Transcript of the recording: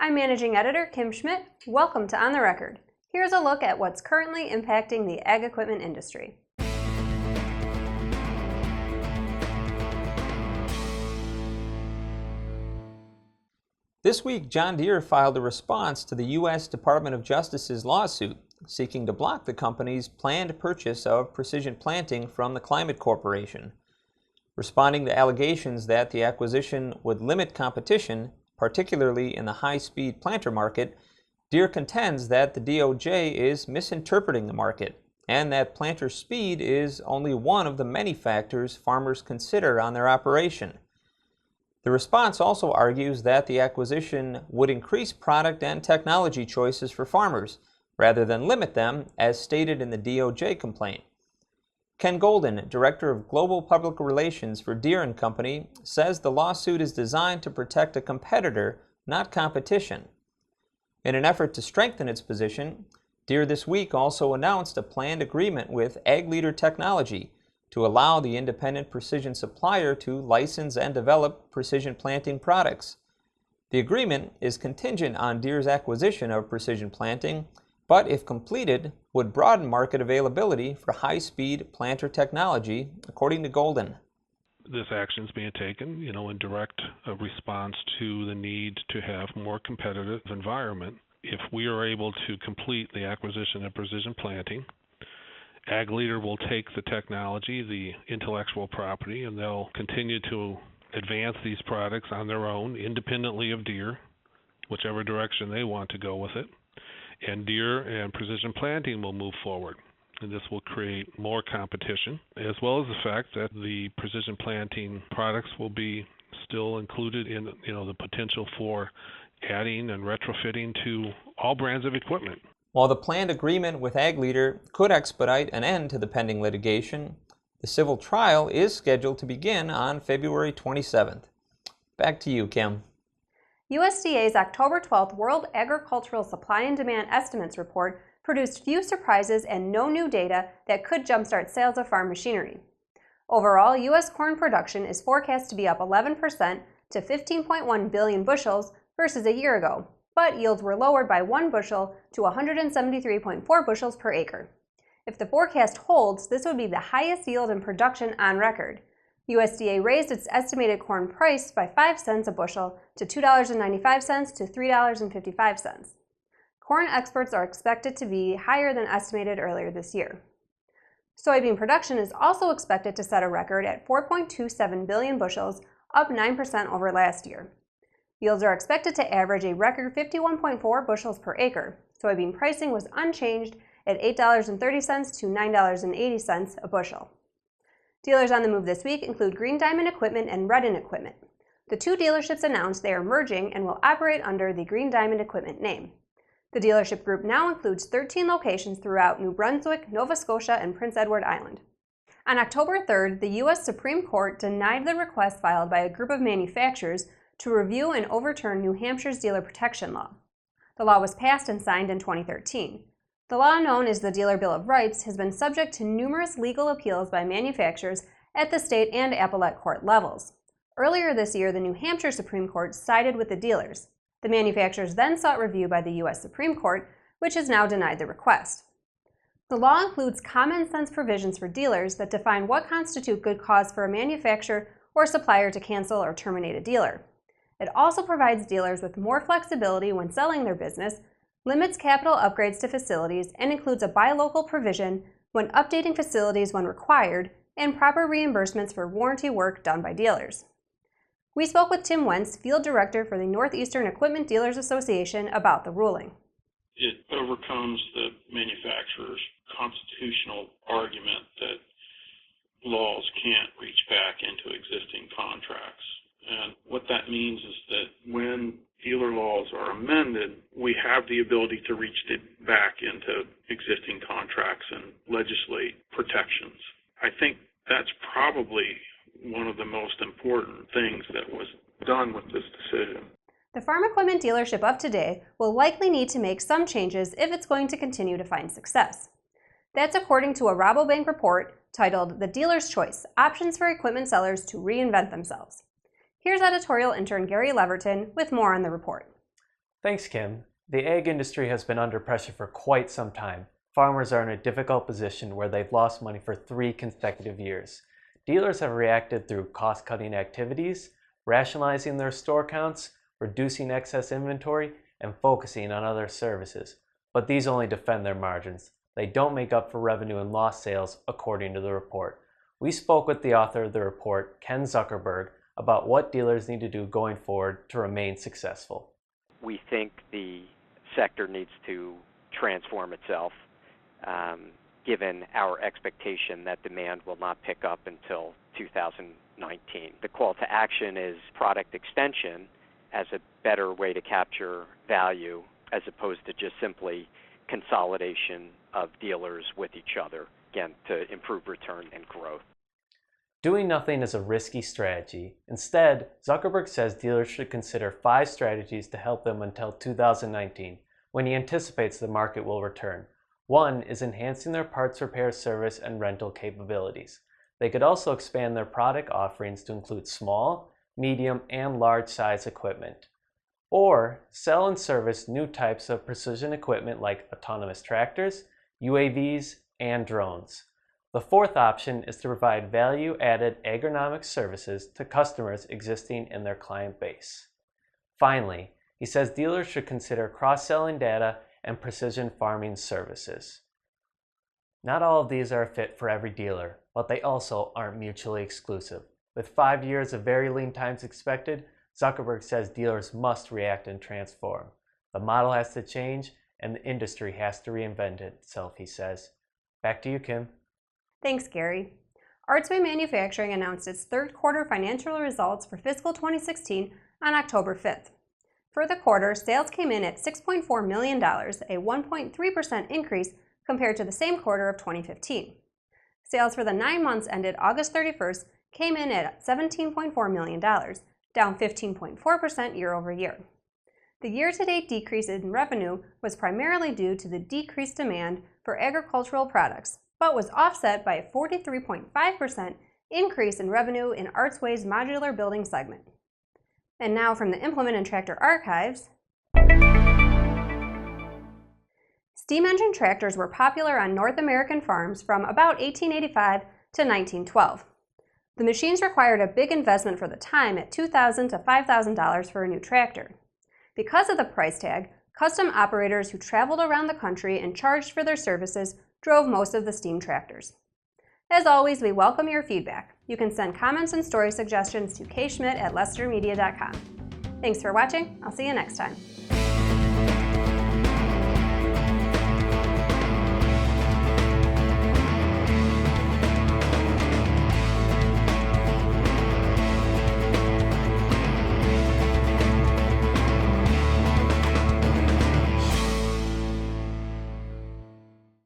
I'm Managing Editor Kim Schmidt. Welcome to On the Record. Here's a look at what's currently impacting the ag equipment industry. This week, John Deere filed a response to the U.S. Department of Justice's lawsuit seeking to block the company's planned purchase of Precision Planting from the Climate Corporation. Responding to allegations that the acquisition would limit competition, particularly in the high-speed planter market, Deere contends that the DOJ is misinterpreting the market and that planter speed is only one of the many factors farmers consider on their operation. The response also argues that the acquisition would increase product and technology choices for farmers rather than limit them, as stated in the DOJ complaint. Ken Golden, Director of Global Public Relations for Deere & Company, says the lawsuit is designed to protect a competitor, not competition. In an effort to strengthen its position, Deere this week also announced a planned agreement with Ag Leader Technology to allow the independent precision supplier to license and develop precision planting products. The agreement is contingent on Deere's acquisition of Precision Planting, but if completed, would broaden market availability for high-speed planter technology, according to Golden. This action is being taken, in direct response to the need to have more competitive environment. If we are able to complete the acquisition of Precision Planting, Ag Leader will take the technology, the intellectual property, and they'll continue to advance these products on their own, independently of Deere, whichever direction they want to go with it. And Deere and Precision Planting will move forward. And this will create more competition, as well as the fact that the Precision Planting products will be still included in the potential for adding and retrofitting to all brands of equipment. While the planned agreement with Ag Leader could expedite an end to the pending litigation, the civil trial is scheduled to begin on February 27th. Back to you, Kim. USDA's October 12th World Agricultural Supply and Demand Estimates report produced few surprises and no new data that could jumpstart sales of farm machinery. Overall, U.S. corn production is forecast to be up 11% to 15.1 billion bushels versus a year ago, but yields were lowered by 1 bushel to 173.4 bushels per acre. If the forecast holds, this would be the highest yield in production on record. USDA raised its estimated corn price by 5 cents a bushel to $2.95 to $3.55. Corn exports are expected to be higher than estimated earlier this year. Soybean production is also expected to set a record at 4.27 billion bushels, up 9% over last year. Yields are expected to average a record 51.4 bushels per acre. Soybean pricing was unchanged at $8.30 to $9.80 a bushel. Dealers on the move this week include Green Diamond Equipment and Redden Equipment. The two dealerships announced they are merging and will operate under the Green Diamond Equipment name. The dealership group now includes 13 locations throughout New Brunswick, Nova Scotia, and Prince Edward Island. On October 3rd, the U.S. Supreme Court denied the request filed by a group of manufacturers to review and overturn New Hampshire's dealer protection law. The law was passed and signed in 2013. The law, known as the Dealer Bill of Rights, has been subject to numerous legal appeals by manufacturers at the state and appellate court levels. Earlier this year, the New Hampshire Supreme Court sided with the dealers. The manufacturers then sought review by the U.S. Supreme Court, which has now denied the request. The law includes common-sense provisions for dealers that define what constitutes good cause for a manufacturer or supplier to cancel or terminate a dealer. It also provides dealers with more flexibility when selling their business, limits capital upgrades to facilities, and includes a buy local provision when updating facilities when required, and proper reimbursements for warranty work done by dealers. We spoke with Tim Wentz, Field Director for the Northeastern Equipment Dealers Association, about the ruling. It overcomes the manufacturer's constitutional argument that laws can't reach back into existing contracts. And what that means is that when dealer laws are amended, we have the ability to reach back into existing contracts and legislate protections. I think that's probably one of the most important things that was done with this decision. The farm equipment dealership of today will likely need to make some changes if it's going to continue to find success. That's according to a Rabobank report titled "The Dealer's Choice: Options for Equipment Sellers to Reinvent Themselves." Here's editorial intern Gary Leverton with more on the report. Thanks, Kim. The ag industry has been under pressure for quite some time. Farmers are in a difficult position where they've lost money for 3 consecutive years. Dealers have reacted through cost-cutting activities, rationalizing their store counts, reducing excess inventory, and focusing on other services. But these only defend their margins. They don't make up for revenue and lost sales, according to the report. We spoke with the author of the report, Ken Zuckerberg, about what dealers need to do going forward to remain successful. We think the sector needs to transform itself, given our expectation that demand will not pick up until 2019. The call to action is product extension as a better way to capture value, as opposed to just simply consolidation of dealers with each other, again, to improve return and growth. Doing nothing is a risky strategy. Instead, Zuckerberg says dealers should consider 5 strategies to help them until 2019, when he anticipates the market will return. 1 is enhancing their parts repair service and rental capabilities. They could also expand their product offerings to include small, medium, and large size equipment. Or sell and service new types of precision equipment like autonomous tractors, UAVs, and drones. The 4th option is to provide value-added agronomic services to customers existing in their client base. Finally, he says dealers should consider cross-selling data and precision farming services. Not all of these are a fit for every dealer, but they also aren't mutually exclusive. With 5 years of very lean times expected, Zuckerberg says dealers must react and transform. The model has to change, and the industry has to reinvent itself, he says. Back to you, Kim. Thanks, Gary. Artsway Manufacturing announced its third quarter financial results for fiscal 2016 on October 5th. For the quarter, sales came in at $6.4 million, a 1.3% increase compared to the same quarter of 2015. Sales for the 9 months ended August 31st came in at $17.4 million, down 15.4% year over year. The year-to-date decrease in revenue was primarily due to the decreased demand for agricultural products, but was offset by a 43.5% increase in revenue in Artsway's modular building segment. And now from the Implement and Tractor Archives. Steam engine tractors were popular on North American farms from about 1885 to 1912. The machines required a big investment for the time at $2,000 to $5,000 for a new tractor. Because of the price tag, custom operators who traveled around the country and charged for their services drove most of the steam tractors. As always, we welcome your feedback. You can send comments and story suggestions to kschmidt@lestermedia.com. Thanks for watching. I'll see you next time.